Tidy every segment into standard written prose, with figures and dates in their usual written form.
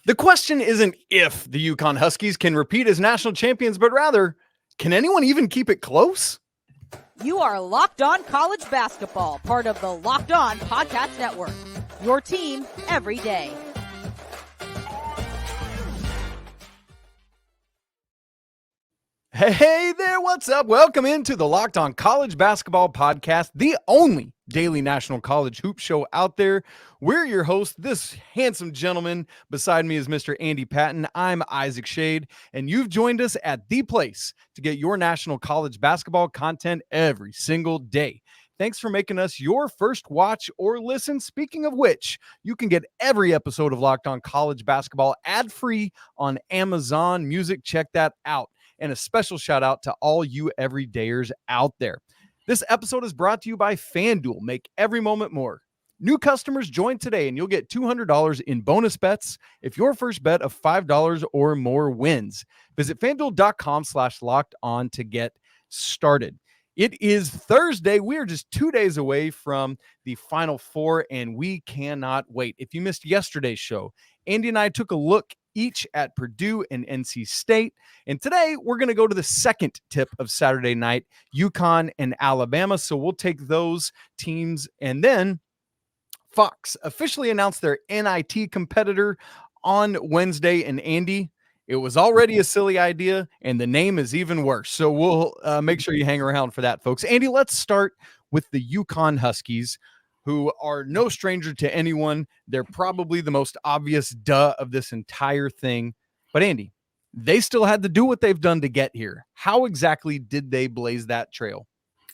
The question isn't if the Yukon Huskies can repeat as national champions, but rather, can anyone even keep it close? You are Locked On College Basketball, part of the Locked On Podcast Network. Your team every day. Hey there, what's up? Welcome into the Locked On College Basketball Podcast, the only daily national college hoop show out there. We're your hosts. This handsome gentleman beside me is Mr. Andy Patton. I'm Isaac Shade, and you've joined us at the place to get your national college basketball content every single day. Thanks for making us your first watch or listen. Speaking of which, you can get every episode of Locked On College Basketball ad-free on Amazon Music. Check that out. And a special shout out to all you everydayers out there. This episode is brought to you by FanDuel. Make every moment more. New customers join today and you'll get $200 in bonus bets if your first bet of $5 or more wins. Visit FanDuel.com/locked-on to get started. It is Thursday. We are just 2 days away from the Final Four, and we cannot wait. If you missed yesterday's show, Andy and I took a look each at Purdue and NC State. And today we're going to go to the second tip of Saturday night, Yukon and Alabama. So we'll take those teams. And then Fox officially announced their NIT competitor on Wednesday. And Andy, it was already a silly idea, and the name is even worse. So we'll make sure you hang around for that, folks. Andy, let's start with the Yukon Huskies, who are no stranger to anyone. They're probably the most obvious duh of this entire thing. But Andy, they still had to do what they've done to get here. How exactly did they blaze that trail?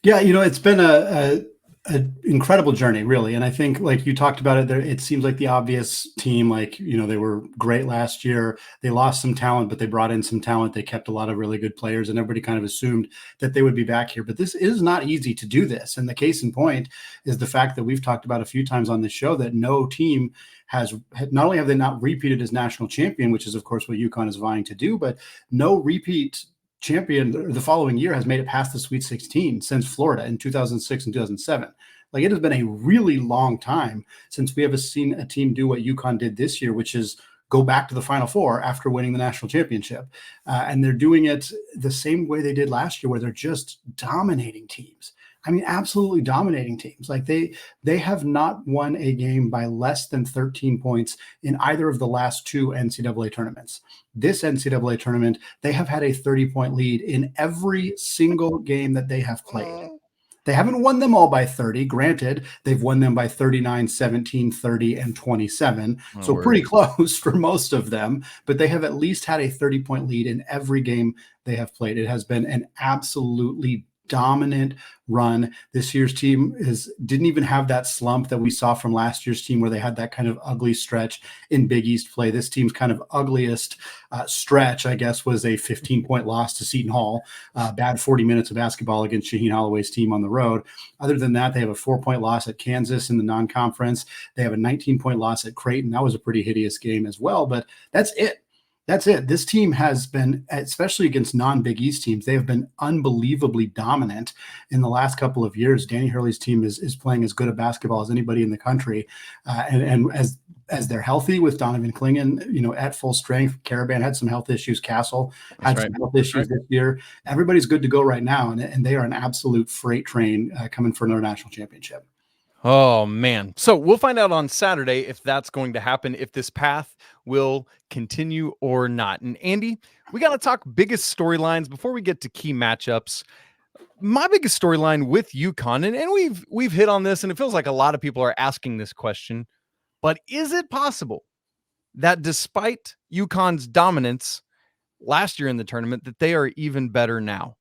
Yeah, it's been an incredible journey, really. And I think, like you talked about it there, it seems like the obvious team, like, they were great last year. They lost some talent, but they brought in some talent. They kept a lot of really good players, and everybody kind of assumed that they would be back here. But this is not easy to do this. And the case in point is the fact that we've talked about a few times on this show that no team has, not only have they not repeated as national champion, which is, of course, what UConn is vying to do, but no repeat champion the following year has made it past the Sweet 16 since Florida in 2006 and 2007. Like, it has been a really long time since we have seen a team do what UConn did this year, which is go back to the Final Four after winning the national championship. And they're doing it the same way they did last year, where they're just dominating teams. I mean, absolutely dominating teams. Like, they have not won a game by less than 13 points in either of the last two NCAA tournaments. This NCAA tournament, they have had a 30-point lead in every single game that they have played. They haven't won them all by 30. Granted, they've won them by 39, 17, 30, and 27. So pretty close for most of them. But they have at least had a 30-point lead in every game they have played. It has been an absolutely dominant run. This year's team didn't even have that slump that we saw from last year's team, where they had that kind of ugly stretch in Big East play. This team's kind of ugliest stretch, I guess, was a 15-point loss to Seton Hall. Bad 40 minutes of basketball against Shaheen Holloway's team on the road. Other than that, they have a 4-point loss at Kansas in the non-conference. They have a 19-point loss at Creighton. That was a pretty hideous game as well, but that's it. That's it. This team has been, especially against non-Big East teams, they have been unbelievably dominant in the last couple of years. Danny Hurley's team is playing as good a basketball as anybody in the country. And as they're healthy with Donovan Clingan, at full strength. Caravan had some health issues. Castle had some health issues this year. Everybody's good to go right now, and they are an absolute freight train coming for another national championship. Oh, man. So we'll find out on Saturday if that's going to happen, if this path will continue or not. And Andy, we got to talk biggest storylines before we get to key matchups. My biggest storyline with UConn, and we've hit on this, and it feels like a lot of people are asking this question, but is it possible that despite UConn's dominance last year in the tournament, that they are even better now?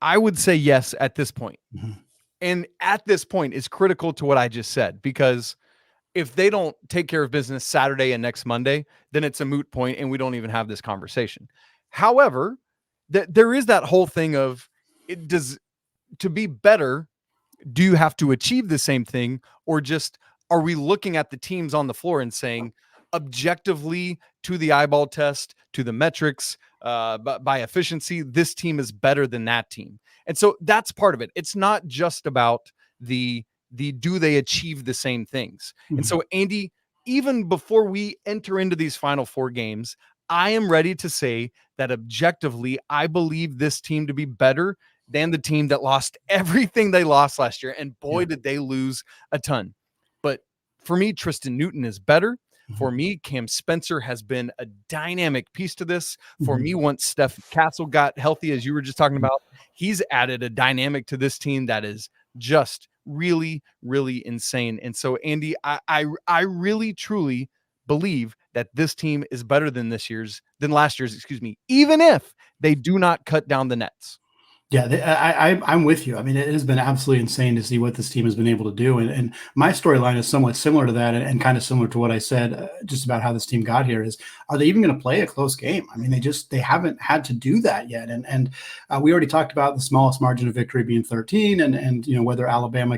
I would say yes at this point. Mm-hmm. And at this point is critical to what I just said, because if they don't take care of business Saturday and next Monday, then it's a moot point and we don't even have this conversation. However, there is that whole thing of to be better, do you have to achieve the same thing, or just are we looking at the teams on the floor and saying objectively, to the eyeball test, to the metrics, by efficiency, this team is better than that team? And so that's part of it. It's not just about the do they achieve the same things. Mm-hmm. And so, Andy, even before we enter into these final 4 games, I am ready to say that objectively, I believe this team to be better than the team that lost everything they lost last year. And boy, did they lose a ton. But for me, Tristan Newton is better. For me, Cam Spencer has been a dynamic piece to this. For me, once Steph Castle got healthy, as you were just talking about, he's added a dynamic to this team that is just really, really insane. And so, Andy, I really, truly believe that this team is better than last year's, even if they do not cut down the nets. Yeah, I'm with you. I mean, it has been absolutely insane to see what this team has been able to do. And my storyline is somewhat similar to that and kind of similar to what I said just about how this team got here is, are they even going to play a close game? I mean, they haven't had to do that yet. And we already talked about the smallest margin of victory being 13 and whether Alabama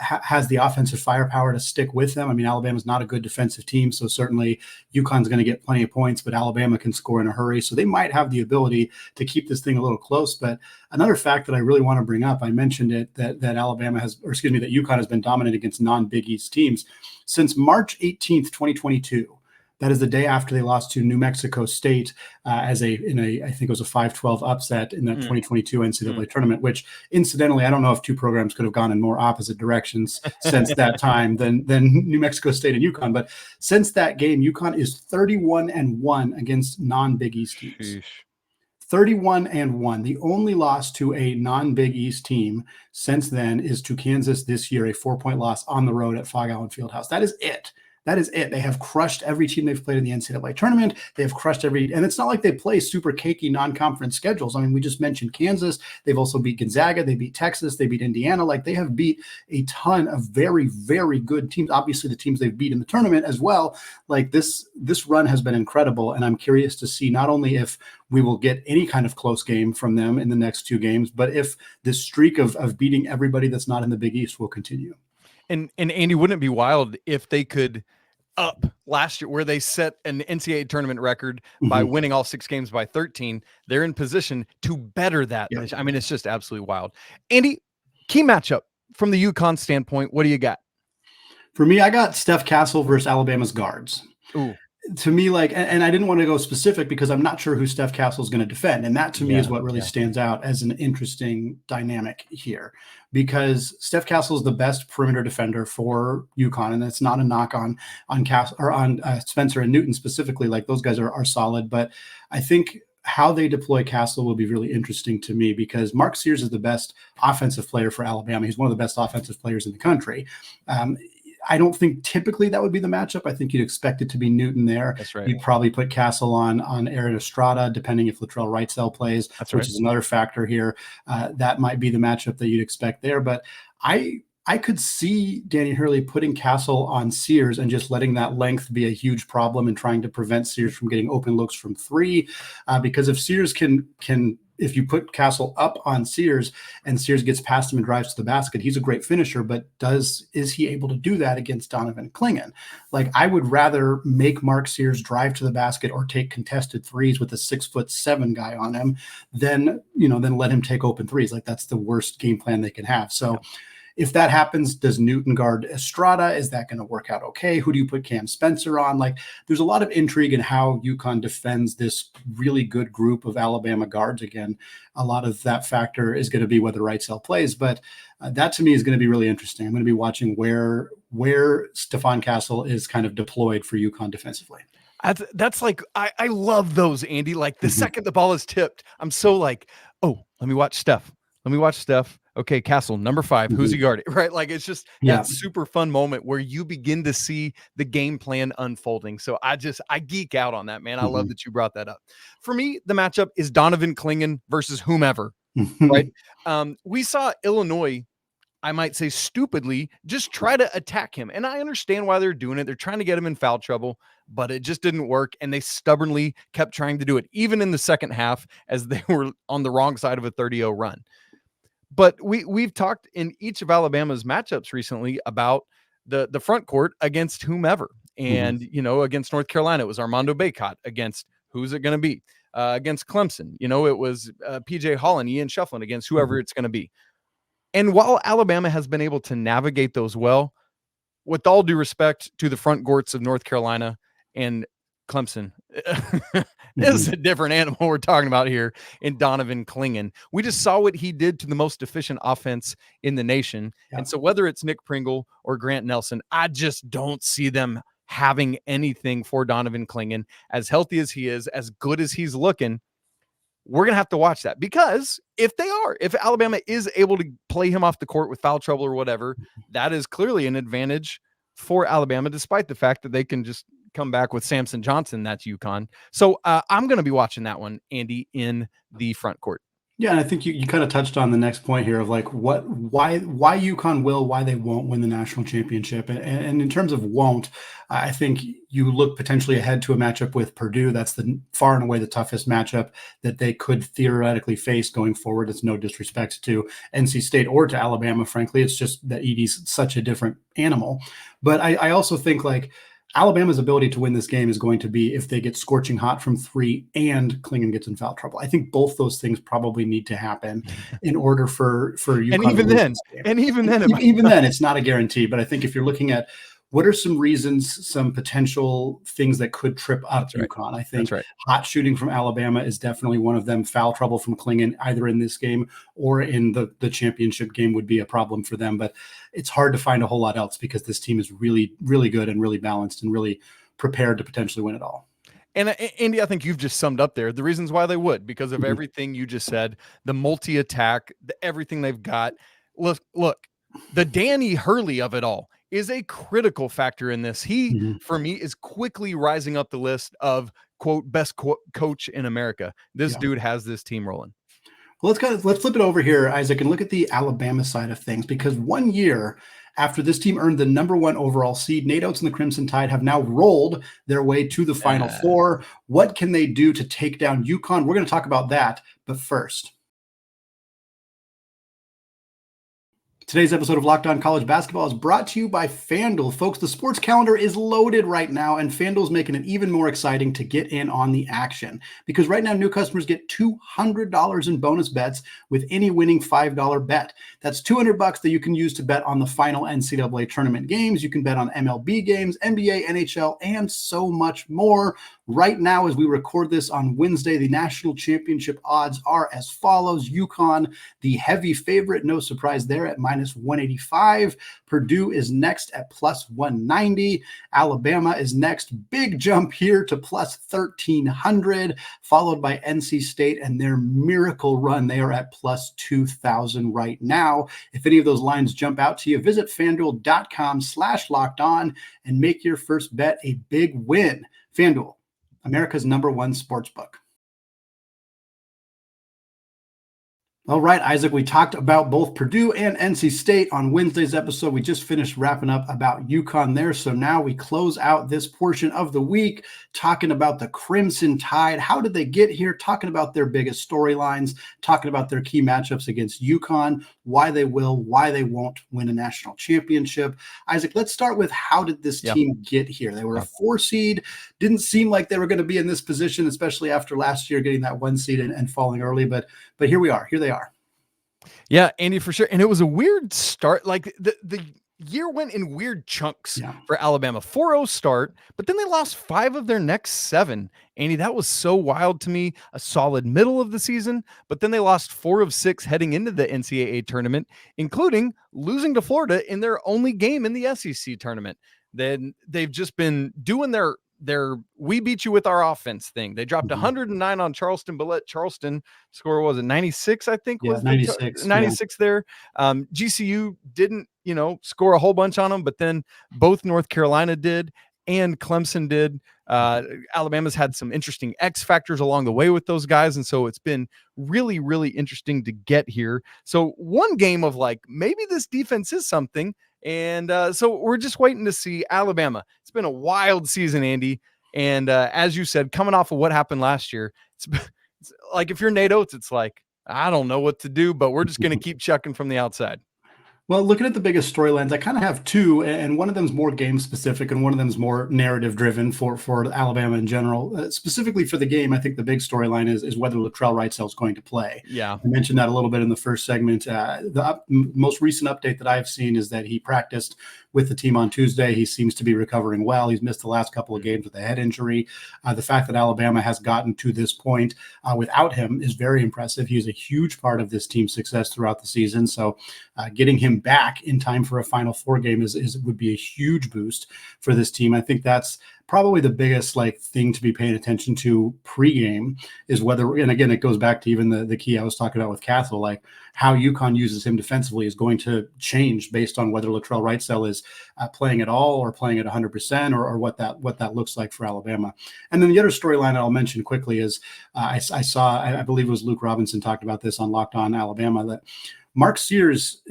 has the offensive firepower to stick with them. I mean, Alabama's not a good defensive team, so certainly UConn's going to get plenty of points, but Alabama can score in a hurry. So they might have the ability to keep this thing a little close. But another fact that I really want to bring up, I mentioned it, that UConn has been dominant against non-Big East teams since March 18th, 2022. That is the day after they lost to New Mexico State I think it was a 5-12 upset in the 2022 NCAA tournament, which incidentally, I don't know if two programs could have gone in more opposite directions since that time than New Mexico State and UConn. But since that game, UConn is 31-1 against non-Big East teams. Sheesh. 31-1. The only loss to a non-Big East team since then is to Kansas this year, a 4-point loss on the road at Fog Allen Fieldhouse. That is it. That is it. They have crushed every team they've played in the NCAA tournament. They have crushed and it's not like they play super cakey non-conference schedules. I mean, we just mentioned Kansas. They've also beat Gonzaga. They beat Texas. They beat Indiana. Like, they have beat a ton of very, very good teams. Obviously, the teams they've beat in the tournament as well. Like, this run has been incredible. And I'm curious to see not only if we will get any kind of close game from them in the next 2 games, but if this streak of beating everybody that's not in the Big East will continue. And Andy, wouldn't it be wild if they could up last year where they set an NCAA tournament record by winning all 6 games by 13? They're in position to better that. Yeah. I mean, it's just absolutely wild. Andy, key matchup from the UConn standpoint, what do you got? For me, I got Steph Castle versus Alabama's guards. Ooh. To me, and I didn't want to go specific because I'm not sure who Steph Castle is going to defend. And that to me is what really stands out as an interesting dynamic here, because Steph Castle is the best perimeter defender for UConn. And that's not a knock on Castle or on Spencer and Newton specifically. Like, those guys are solid, but I think how they deploy Castle will be really interesting to me, because Mark Sears is the best offensive player for Alabama. He's one of the best offensive players in the country. I don't think typically that would be the matchup. I think you'd expect it to be Newton there. That's right. You'd probably put Castle on Aaron Estrada, depending if Latrell Wrightsell plays, which is another factor here. That might be the matchup that you'd expect there. But I could see Danny Hurley putting Castle on Sears and just letting that length be a huge problem and trying to prevent Sears from getting open looks from 3. Because if Sears if you put Castle up on Sears and Sears gets past him and drives to the basket, he's a great finisher, but is he able to do that against Donovan Clingan? Like, I would rather make Mark Sears drive to the basket or take contested threes with a 6'7" guy on him than let him take open threes. Like, that's the worst game plan they can have. So if that happens, does Newton guard Estrada? Is that going to work out okay? Who do you put Cam Spencer on? Like, there's a lot of intrigue in how UConn defends this really good group of Alabama guards. Again, a lot of that factor is going to be whether Wrightsell plays, but that to me is going to be really interesting. I'm going to be watching where Stephon Castle is kind of deployed for UConn defensively. That's like, I love those, Andy. Like, the second the ball is tipped, I'm so like, oh, let me watch Steph. Okay, Castle, number 5. Who's he guarding? Right? Like, it's just that super fun moment where you begin to see the game plan unfolding. So I geek out on that, man. I love that you brought that up. For me, the matchup is Donovan Clingan versus whomever, right? We saw Illinois, I might say stupidly, just try to attack him. And I understand why they're doing it. They're trying to get him in foul trouble, but it just didn't work. And they stubbornly kept trying to do it, even in the second half, as they were on the wrong side of a 30-0 run. But we've talked in each of Alabama's matchups recently about the front court against whomever. And, against North Carolina, it was Armando Bacot. Against who's it going to be? Against Clemson, it was PJ Hall and Ian Shufflin against whoever it's going to be. And while Alabama has been able to navigate those well, with all due respect to the front courts of North Carolina and Clemson, this is a different animal we're talking about here in Donovan Clingan. We just saw what he did to the most efficient offense in the nation. Yeah. And so whether it's Nick Pringle or Grant Nelson, I just don't see them having anything for Donovan Clingan. As healthy as he is, as good as he's looking, we're going to have to watch that, because if Alabama is able to play him off the court with foul trouble or whatever, that is clearly an advantage for Alabama, despite the fact that they can just come back with Samson Johnson. That's UConn. So I'm going to be watching that one, Andy, in the front court. Yeah, and I think you kind of touched on the next point here of like why UConn will, why they won't win the national championship. And in terms of won't, I think you look potentially ahead to a matchup with Purdue. That's the far and away the toughest matchup that they could theoretically face going forward. It's no disrespect to NC State or to Alabama, frankly. It's just that Edie's such a different animal. But I also think like Alabama's ability to win this game is going to be if they get scorching hot from three and Clingan gets in foul trouble. I think both those things probably need to happen in order for UConn. And even then, it's not a guarantee. But I think if you're looking at what are some reasons, some potential things that could trip up UConn, I think hot shooting from Alabama is definitely one of them. Foul trouble from Clingan, either in this game or in the championship game, would be a problem for them. But it's hard to find a whole lot else because this team is really, really good and really balanced and really prepared to potentially win it all. And Andy, I think you've just summed up there the reasons why they would, because of everything you just said, the multi-attack, everything they've got. Look, the Danny Hurley of it all is a critical factor in this. He, for me, is quickly rising up the list of, quote, best coach in America. This dude has this team rolling. Well, let's flip it over here, Isaac, and look at the Alabama side of things, because 1 year after this team earned the #1 overall seed, Nate Oats and the Crimson Tide have now rolled their way to the Final Four. What can they do to take down UConn? We're going to talk about that, but first, today's episode of Locked On College Basketball is brought to you by FanDuel. Folks, the sports calendar is loaded right now, and FanDuel is making it even more exciting to get in on the action. Because right now, new customers get $200 in bonus bets with any winning $5 bet. That's $200 that you can use to bet on the final NCAA tournament games. You can bet on MLB games, NBA, NHL, and so much more. Right now, as we record this on Wednesday, the national championship odds are as follows. UConn, the heavy favorite, no surprise there, at -185. Purdue is next at +190. Alabama is next. Big jump here to +1,300, followed by NC State and their miracle run. They are at +2,000 right now. If any of those lines jump out to you, visit FanDuel.com/lockedon and make your first bet a big win. FanDuel, America's #1 sportsbook. All right, Isaac, we talked about both Purdue and NC State on Wednesday's episode. We just finished wrapping up about UConn there. So now we close out this portion of the week talking about the Crimson Tide. How did they get here? Talking about their biggest storylines, talking about their key matchups against UConn, why they will, why they won't win a national championship. Isaac, let's start with how did this team get here? They were a 4 seed. Didn't seem like they were going to be in this position, especially after last year getting that 1 seed and falling early. But here we are. Here they are. Yeah, Andy, for sure. And it was a weird start. Like the year went in weird chunks for Alabama. 4-0 start, but then they lost 5 of their next 7. Andy, that was so wild to me. A solid middle of the season, but then they lost 4 of 6 heading into the NCAA tournament, including losing to Florida in their only game in the SEC tournament. Then they've just been doing their we beat you with our offense thing. They dropped 109 on Charleston, but let Charleston score, was it 96, I think? Was 96 there. GCU didn't, score a whole bunch on them, but then both North Carolina did and Clemson did. Alabama's had some interesting X factors along the way with those guys, and so it's been really, really interesting to get here. So one game of like, maybe this defense is something. And so we're just waiting to see Alabama. It's been a wild season, Andy. And as you said, coming off of what happened last year, it's like if you're Nate Oats, it's like, I don't know what to do, but we're just going to keep chucking from the outside. Well, looking at the biggest storylines, I kind of have 2, and one of them is more game specific and one of them is more narrative driven for Alabama in general. Specifically for the game, I think the big storyline is whether Latrell Wrightsell is going to play. Yeah. I mentioned that a little bit in the first segment. The most recent update that I've seen is that he practiced with the team on Tuesday. He seems to be recovering well. He's missed the last couple of games with a head injury. The fact that Alabama has gotten to this point without him is very impressive. He's a huge part of this team's success throughout the season. So getting him back in time for a Final Four game would be a huge boost for this team. I think that's probably the biggest thing to be paying attention to pregame is whether, and again, it goes back to even the key I was talking about with Cathell, how UConn uses him defensively is going to change based on whether Latrell Wrightsell is playing at all or playing at 100% or what that looks like for Alabama. And then the other storyline I'll mention quickly is I saw, I believe it was Luke Robinson talked about this on Locked On Alabama, that Mark Sears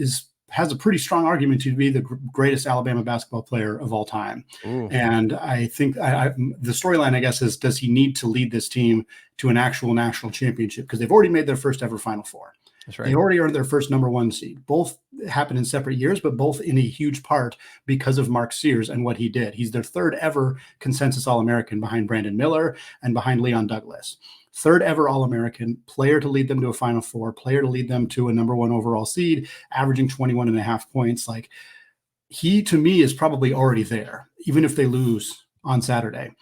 has a pretty strong argument to be the greatest Alabama basketball player of all time. Ooh. And I think the storyline, I guess, is, does he need to lead this team to an actual national championship? Because they've already made their first ever Final Four. That's right. They already earned their first #1 seed. Both happened in separate years, but both in a huge part because of Mark Sears and what he did. He's their third ever consensus All-American behind Brandon Miller and behind Leon Douglas. Third ever All-American, player to lead them to a Final Four, player to lead them to a #1 overall seed, averaging 21.5 points. He, to me, is probably already there, even if they lose on Saturday.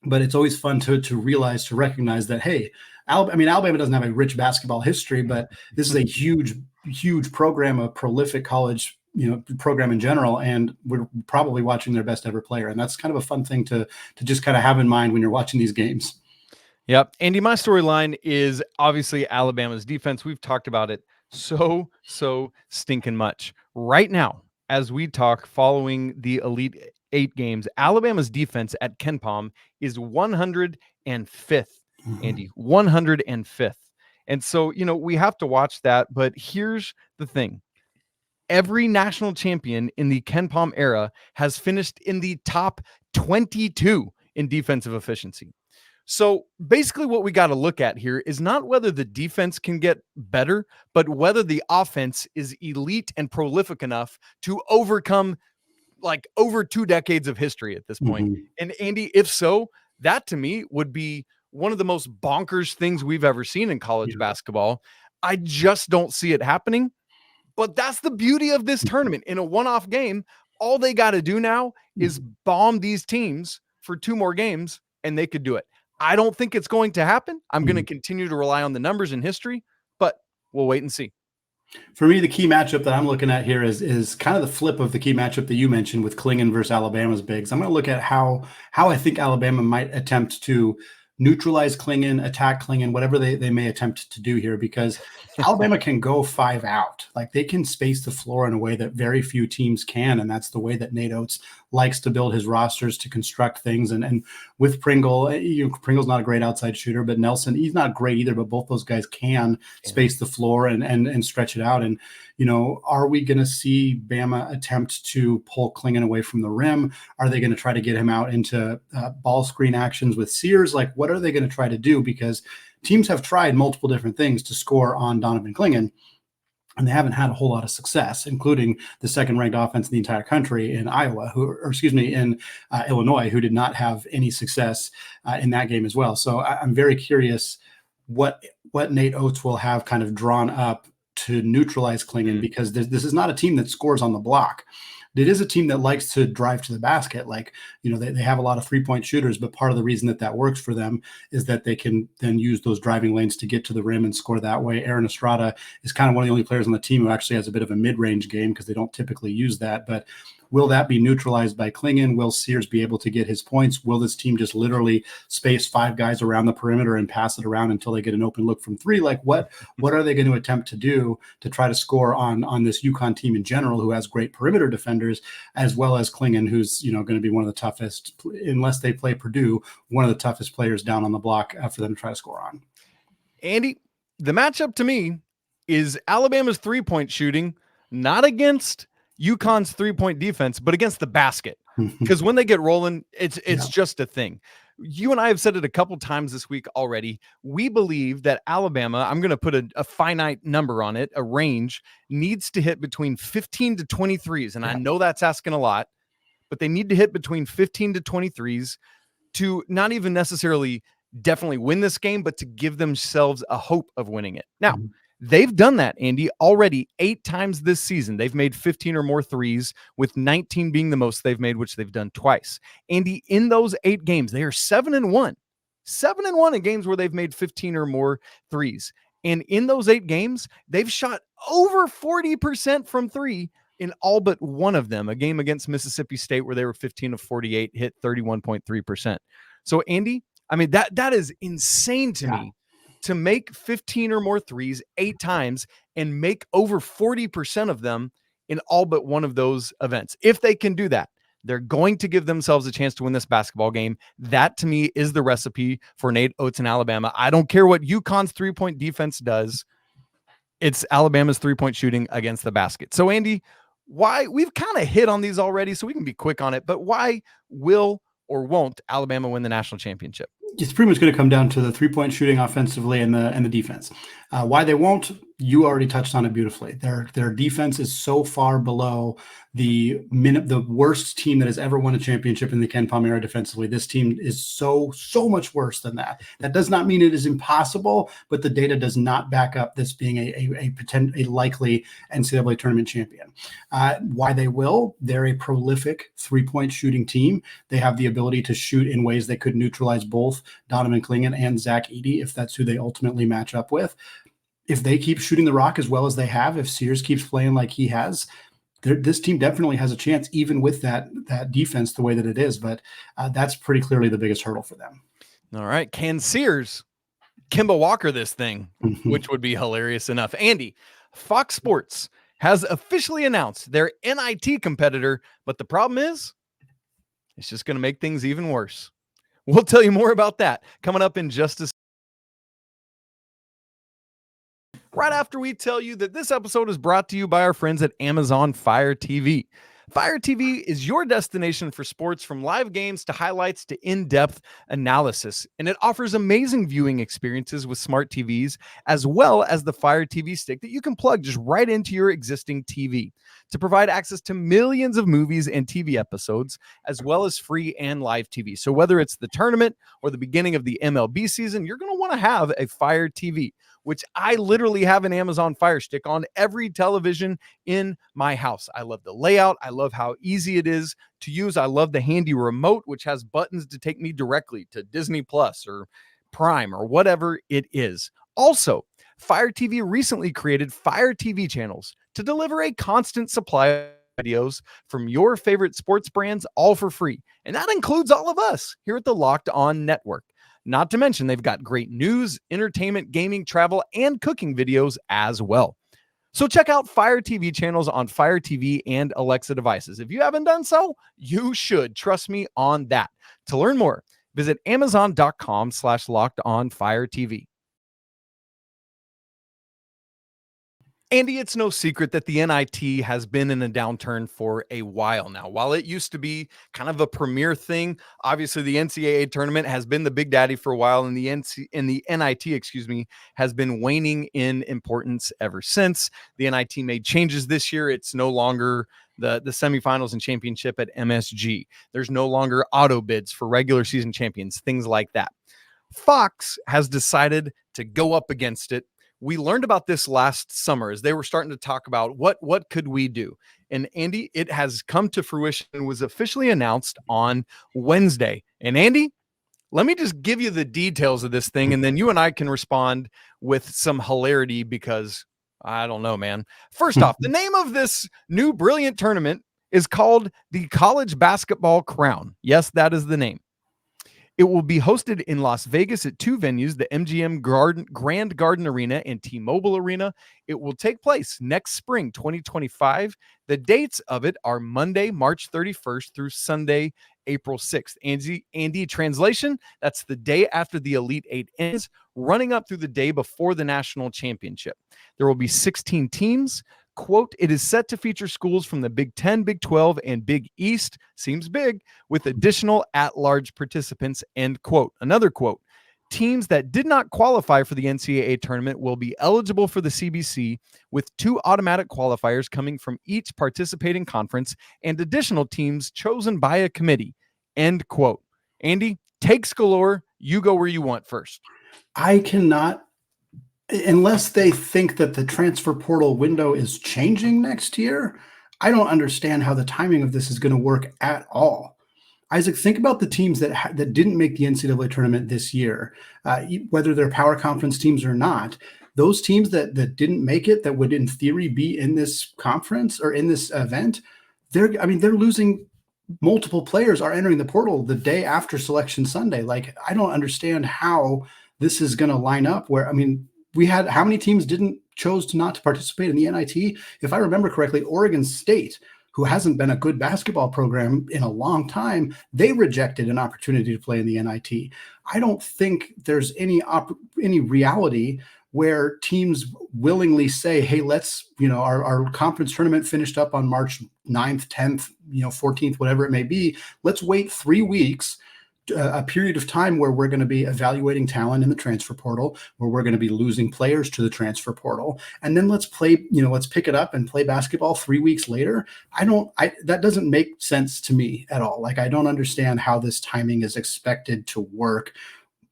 But it's always fun to recognize that, hey, Alabama doesn't have a rich basketball history, but this is a huge program, a prolific college program in general, and we're probably watching their best ever player. And that's kind of a fun thing to just kind of have in mind when you're watching these games. Yep. Andy, my storyline is obviously Alabama's defense. We've talked about it so stinking much. Right now, as we talk, following the Elite 8 games, Alabama's defense at KenPom is 105th, Andy, 105th. And so, we have to watch that. But here's the thing. Every national champion in the KenPom era has finished in the top 22 in defensive efficiency. So basically what we got to look at here is not whether the defense can get better, but whether the offense is elite and prolific enough to overcome over 2 decades of history at this point. Mm-hmm. And Andy, if so, that to me would be one of the most bonkers things we've ever seen in college basketball. I just don't see it happening, but that's the beauty of this tournament. In a one-off game, all they got to do now is bomb these teams for 2 more games and they could do it. I don't think it's going to happen. I'm going to continue to rely on the numbers and history, but we'll wait and see. For me, the key matchup that I'm looking at here is kind of the flip of the key matchup that you mentioned with Clingan versus Alabama's bigs. I'm going to look at how I think Alabama might attempt to neutralize Clingan, attack Clingan, whatever they may attempt to do here, because Alabama can go 5 out. They can space the floor in a way that very few teams can, and that's the way that Nate Oats likes to build his rosters, to construct things. And with Pringle, Pringle's not a great outside shooter, but Nelson, he's not great either, but both those guys can space the floor and stretch it out. And, are we going to see Bama attempt to pull Clingan away from the rim? Are they going to try to get him out into ball screen actions with Sears? What are they going to try to do? Because teams have tried multiple different things to score on Donovan Clingan, and they haven't had a whole lot of success, including the second-ranked offense in the entire country in Illinois, who did not have any success in that game as well. So I'm very curious what Nate Oats will have kind of drawn up to neutralize Clingan, because this is not a team that scores on the block. It is a team that likes to drive to the basket. They have a lot of 3-point shooters, but part of the reason that works for them is that they can then use those driving lanes to get to the rim and score that way. Aaron Estrada is kind of one of the only players on the team who actually has a bit of a mid-range game, because they don't typically use that. But will that be neutralized by Clingan? Will Sears be able to get his points? Will this team just literally space 5 guys around the perimeter and pass it around until they get an open look from 3? What are they going to attempt to do to try to score on this UConn team in general, who has great perimeter defenders, as well as Clingan, who's going to be one of the toughest, unless they play Purdue, one of the toughest players down on the block for them to try to score on. Andy, the matchup to me is Alabama's 3-point shooting, not against UConn's 3-point defense, but against the basket. Because when they get rolling, it's just a thing. You and I have said it a couple times this week already. We believe that Alabama, I'm going to put a finite number on it, a range, needs to hit between 15 to 23s. And I know that's asking a lot, but they need to hit between 15 to 23s to not even necessarily definitely win this game, but to give themselves a hope of winning it. Now, They've done that, Andy, already 8 times this season. They've made 15 or more threes, with 19 being the most they've made, which they've done twice. Andy, in those 8 games, they are 7-1. 7-1 in games where they've made 15 or more threes. And in those 8 games, they've shot over 40% from 3 in all but one of them, a game against Mississippi State where they were 15 of 48, hit 31.3%. So, Andy, I mean, that is insane to me, to make 15 or more threes 8 times and make over 40% of them in all but one of those events. If they can do that, they're going to give themselves a chance to win this basketball game. That, to me, is the recipe for Nate Oats in Alabama. I don't care what UConn's three-point defense does. It's Alabama's three-point shooting against the basket. So, Andy, why, we've kind of hit on these already, so we can be quick on it, but why will or won't Alabama win the national championship? It's pretty much going to come down to the three-point shooting offensively and the defense. Why they won't, you already touched on it beautifully. Their defense is so far below the worst team that has ever won a championship in the Ken Palm era defensively. This team is so much worse than that. That does not mean it is impossible, but the data does not back up this being a likely NCAA tournament champion. Why they will? They're a prolific three-point shooting team. They have the ability to shoot in ways that could neutralize both Donovan Clingan and Zach Edey, if that's who they ultimately match up with. If they keep shooting the rock as well as they have, if Sears keeps playing like he has, this team definitely has a chance, even with that defense the way that it is. But that's pretty clearly the biggest hurdle for them. All right. Can Sears Kemba Walker this thing, which would be hilarious enough. Andy, Fox Sports has officially announced their NIT competitor, but the problem is it's just going to make things even worse. We'll tell you more about that coming up in just a second. Right after we tell you that this episode is brought to you by our friends at Amazon Fire TV. Fire TV is your destination for sports, from live games to highlights to in-depth analysis. And it offers amazing viewing experiences with smart TVs, as well as the Fire TV stick that you can plug just right into your existing TV to provide access to millions of movies and TV episodes, as well as free and live TV. So whether it's the tournament or the beginning of the MLB season, you're going to want to have a Fire TV, which I literally have an Amazon Fire Stick on every television in my house. I love the layout. I love how easy it is to use. I love the handy remote, which has buttons to take me directly to Disney Plus or Prime or whatever it is. Also, Fire TV recently created Fire TV channels to deliver a constant supply of videos from your favorite sports brands, all for free. And that includes all of us here at the Locked On Network. Not to mention, they've got great news, entertainment, gaming, travel, and cooking videos as well. So check out Fire TV channels on Fire TV and Alexa devices. If you haven't done so, you should. Trust me on that. To learn more, visit amazon.com/lockedonfiretv. Andy, it's no secret that the NIT has been in a downturn for a while now. While it used to be kind of a premier thing, obviously the NCAA tournament has been the big daddy for a while, and the NIT, has been waning in importance ever since. The NIT made changes this year. It's no longer the semifinals and championship at MSG. There's no longer auto bids for regular season champions, things like that. Fox has decided to go up against it. We learned about this last summer as they were starting to talk about what could we do. And Andy, it has come to fruition and was officially announced on Wednesday. And Andy, let me just give you the details of this thing, and then you and I can respond with some hilarity because I don't know, man. First off, the name of this new brilliant tournament is called the College Basketball Crown. Yes, that is the name. It will be hosted in Las Vegas at 2 venues, the MGM Grand Garden Arena and T-Mobile Arena. It will take place next spring, 2025. The dates of it are Monday, March 31st through Sunday, April 6th. Andy, translation, that's the day after the Elite Eight ends, running up through the day before the national championship. There will be 16 teams. Quote, it is set to feature schools from the Big 10, Big 12, and Big East, seems big, with additional at-large participants, end quote. Another quote, teams that did not qualify for the NCAA tournament will be eligible for the CBC, with 2 automatic qualifiers coming from each participating conference and additional teams chosen by a committee, end quote. Andy, takes galore. You go where you want first. I cannot unless they think that the transfer portal window is changing next year, I don't understand how the timing of this is going to work at all. Isaac, think about the teams that didn't make the NCAA tournament this year, whether they're power conference teams or not. Those teams that didn't make it, that would in theory be in this conference or in this event, they're losing. Multiple players are entering the portal the day after Selection Sunday. Like, I don't understand how this is going to line up. Where, I mean, we had how many teams chose not to participate in the NIT? If I remember correctly, Oregon State, who hasn't been a good basketball program in a long time, they rejected an opportunity to play in the NIT. I don't think there's any reality where teams willingly say, hey, let's, our conference tournament finished up on March 9th, 10th, 14th, whatever it may be. Let's wait 3 weeks, a period of time where we're going to be evaluating talent in the transfer portal, where we're going to be losing players to the transfer portal. And then let's pick it up and play basketball 3 weeks later. That doesn't make sense to me at all. Like, I don't understand how this timing is expected to work,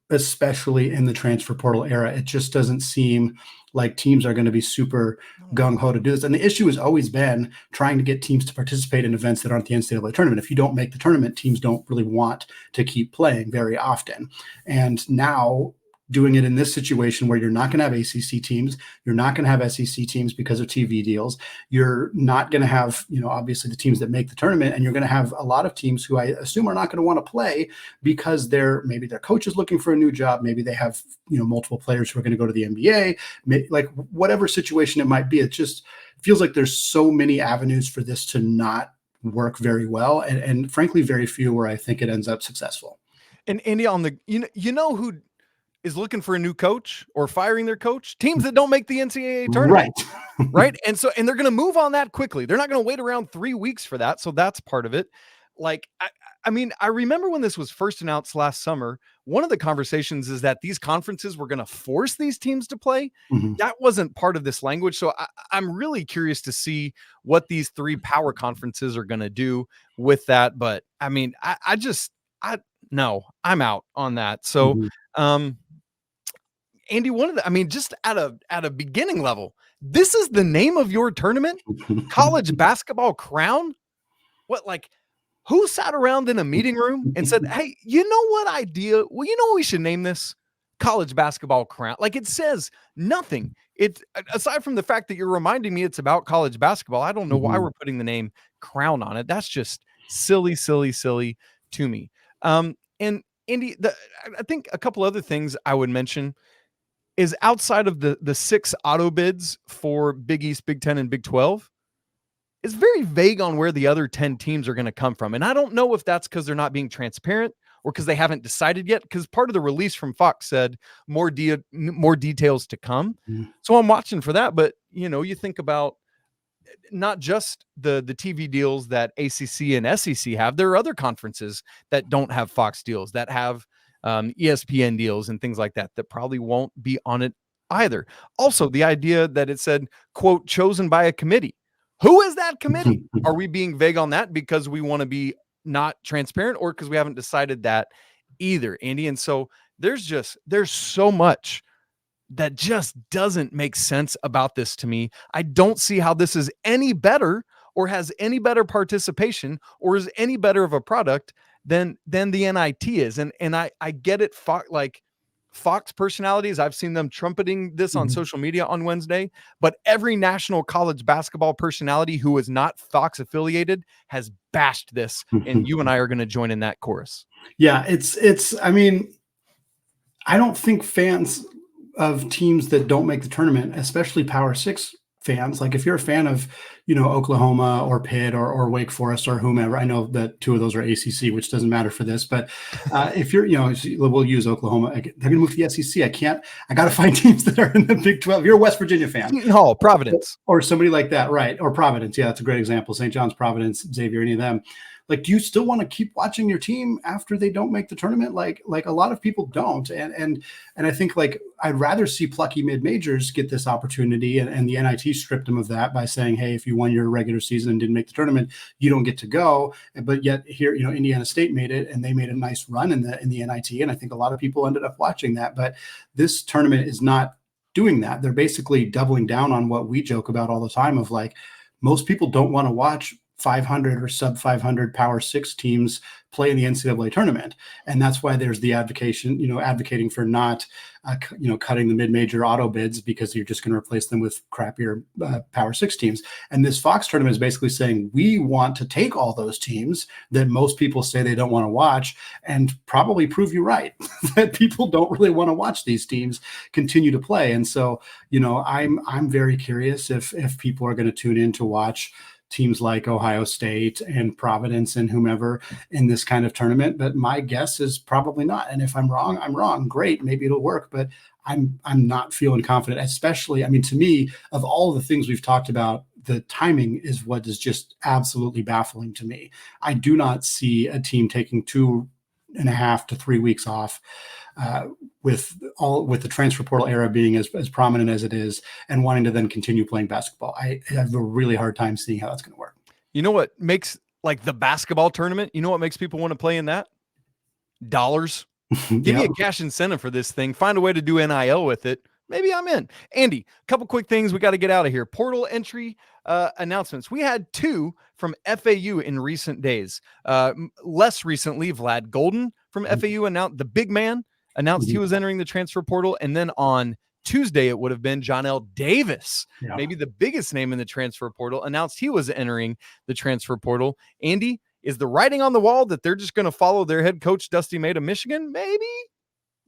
especially in the transfer portal era. It just doesn't seem like teams are going to be super gung-ho to do this. And the issue has always been trying to get teams to participate in events that aren't the NCAA tournament. If you don't make the tournament, teams don't really want to keep playing very often. And now doing it in this situation where you're not going to have ACC teams, you're not going to have SEC teams because of TV deals, you're not going to have, obviously the teams that make the tournament, and you're going to have a lot of teams who I assume are not going to want to play because maybe their coach is looking for a new job, maybe they have, multiple players who are going to go to the NBA, like whatever situation it might be. It just feels like there's so many avenues for this to not work very well, and frankly, very few where I think it ends up successful. And Andy, on the who is looking for a new coach or firing their coach? Teams that don't make the NCAA tournament. Right. Right. And they're going to move on that quickly. They're not going to wait around 3 weeks for that. So that's part of it. Like, I remember when this was first announced last summer, one of the conversations is that these conferences were going to force these teams to play. Mm-hmm. That wasn't part of this language. So I'm really curious to see what these 3 power conferences are going to do with that. But I mean, no, I'm out on that. So, Andy, just at a beginning level, this is the name of your tournament, College Basketball Crown. Who sat around in a meeting room and said, hey, you know what idea? Well, you know what we should name this? College Basketball Crown. Like, it says nothing. It's aside from the fact that you're reminding me it's about college basketball. I don't know why we're putting the name Crown on it. That's just silly to me. And Andy, I think a couple other things I would mention is outside of the 6 auto bids for Big East, Big 10, and Big 12, it's very vague on where the other 10 teams are going to come from. And I don't know if that's because they're not being transparent or because they haven't decided yet, because part of the release from Fox said more details to come. Mm. So I'm watching for that. But, you think about not just the TV deals that ACC and SEC have. There are other conferences that don't have Fox deals, that have ESPN deals and things like that probably won't be on it either. Also, the idea that it said, quote, chosen by a committee. Who is that committee? Are we being vague on that because we want to be not transparent, or because we haven't decided that either, Andy? And so there's so much that just doesn't make sense about this to me. I don't see how this is any better or has any better participation or is any better of a product than the NIT is. And I get it. Fox personalities, I've seen them trumpeting this on social media on Wednesday, but every national college basketball personality who is not Fox affiliated has bashed this. And you and I are going to join in that chorus. Yeah, I mean, I don't think fans of teams that don't make the tournament, especially Power 6 fans, like if you're a fan of, Oklahoma or Pitt or Wake Forest or whomever, I know that 2 of those are ACC, which doesn't matter for this, but if you're, we'll use Oklahoma. They're going to move to the SEC. I got to find teams that are in the Big 12. If you're a West Virginia fan. Seton Hall, Providence. Or somebody like that, right? Or Providence. Yeah, that's a great example. St. John's, Providence, Xavier, any of them. Like, do you still want to keep watching your team after they don't make the tournament? Like a lot of people don't. And I think I'd rather see plucky mid-majors get this opportunity, and the NIT stripped them of that by saying, hey, if you won your regular season and didn't make the tournament, you don't get to go. But yet here, Indiana State made it, and they made a nice run in the NIT. And I think a lot of people ended up watching that. But this tournament is not doing that. They're basically doubling down on what we joke about all the time of like, most people don't want to watch 500 or sub 500 Power Six teams play in the NCAA tournament, and that's why there's the advocating for not, cutting the mid-major auto bids because you're just going to replace them with crappier Power Six teams. And this Fox tournament is basically saying we want to take all those teams that most people say they don't want to watch, and probably prove you right that people don't really want to watch these teams continue to play. And so, I'm very curious if people are going to tune in to watch teams like Ohio State and Providence and whomever in this kind of tournament. But my guess is probably not. And if I'm wrong, I'm wrong. Great. Maybe it'll work, but I'm not feeling confident, especially, to me, of all the things we've talked about, the timing is what is just absolutely baffling to me. I do not see a team taking 2.5 to 3 weeks off with the transfer portal era being as prominent as it is and wanting to then continue playing basketball. I have a really hard time seeing how that's going to work. You know what makes like the basketball tournament? You know what makes people want to play in that? Dollars. Give me a cash incentive for this thing. Find a way to do NIL with it. Maybe I'm in. Andy, a couple quick things we got to get out of here. Portal entry announcements. We had 2 from FAU in recent days. Less recently, Vlad Golden from FAU announced, the big man announced he was entering the transfer portal. And then on Tuesday, it would have been John L. Davis, maybe the biggest name in the transfer portal, announced he was entering the transfer portal. Andy, is the writing on the wall that they're just going to follow their head coach, Dusty May, to Michigan? Maybe.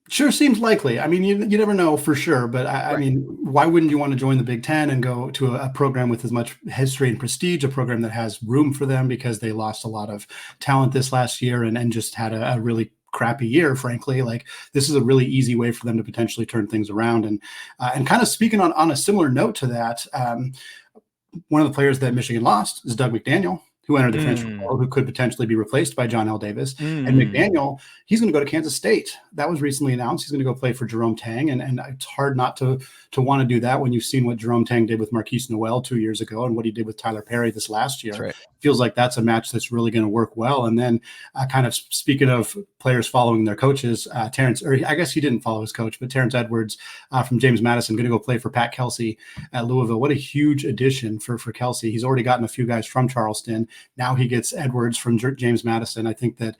Sure seems likely. You never know for sure, but I mean, why wouldn't you want to join the Big Ten and go to a program with as much history and prestige, a program that has room for them because they lost a lot of talent this last year and just had a really crappy year, frankly. Like, this is a really easy way for them to potentially turn things around. And kind of speaking on a similar note to that, one of the players that Michigan lost is Doug McDaniel, who entered the transfer portal, who could potentially be replaced by John L. Davis. And McDaniel, he's going to go to Kansas State. That was recently announced. He's going to go play for Jerome Tang. And it's hard not to want to do that when you've seen what Jerome Tang did with Marquise Noel 2 years ago and what he did with Tyler Perry this last year. Right. Feels like that's a match that's really going to work well. And then kind of speaking of players following their coaches, I guess he didn't follow his coach, but Terrence Edwards from James Madison going to go play for Pat Kelsey at Louisville. What a huge addition for Kelsey. He's already gotten a few guys from Charleston. Now he gets Edwards from James Madison. I think that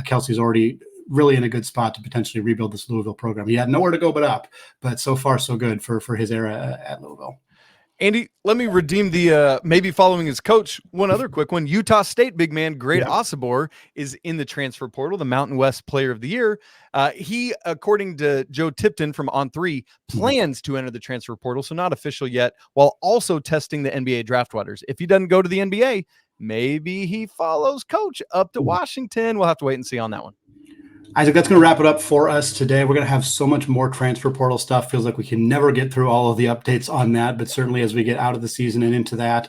Kelsey's already really in a good spot to potentially rebuild this Louisville program. He had nowhere to go but up, but so far so good for his era at Louisville. Andy, let me redeem the maybe following his coach. One other quick one. Utah State big man Great Osibor is in the transfer portal, the Mountain West Player of the Year. He, according to Joe Tipton from On3, plans to enter the transfer portal, so not official yet, while also testing the NBA draft waters. If he doesn't go to the NBA, maybe he follows coach up to Washington. We'll have to wait and see on that one. Isaac, that's going to wrap it up for us today. We're going to have so much more transfer portal stuff. Feels like we can never get through all of the updates on that, but certainly as we get out of the season and into that,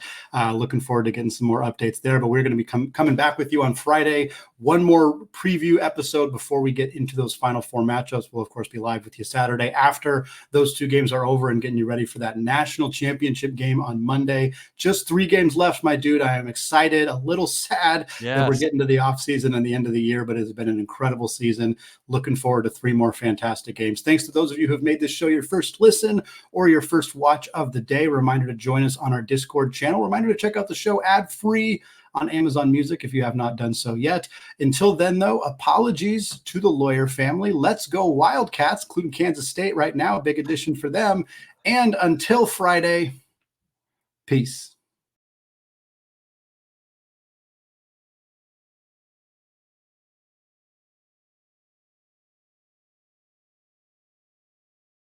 looking forward to getting some more updates there. But we're going to be coming back with you on Friday. One more preview episode before we get into those Final Four matchups. We'll, of course, be live with you Saturday after those 2 games are over and getting you ready for that national championship game on Monday. Just 3 games left, my dude. I am excited, a little sad that we're getting to the offseason and the end of the year, but it's been an incredible season. Looking forward to 3 more fantastic games. Thanks to those of you who have made this show your first listen or your first watch of the day. Reminder to join us on our Discord channel. Reminder to check out the show ad-free on Amazon Music if you have not done so yet. Until then, though, apologies to the Lawyer family. Let's go Wildcats, including Kansas State right now. A big addition for them. And until Friday, peace.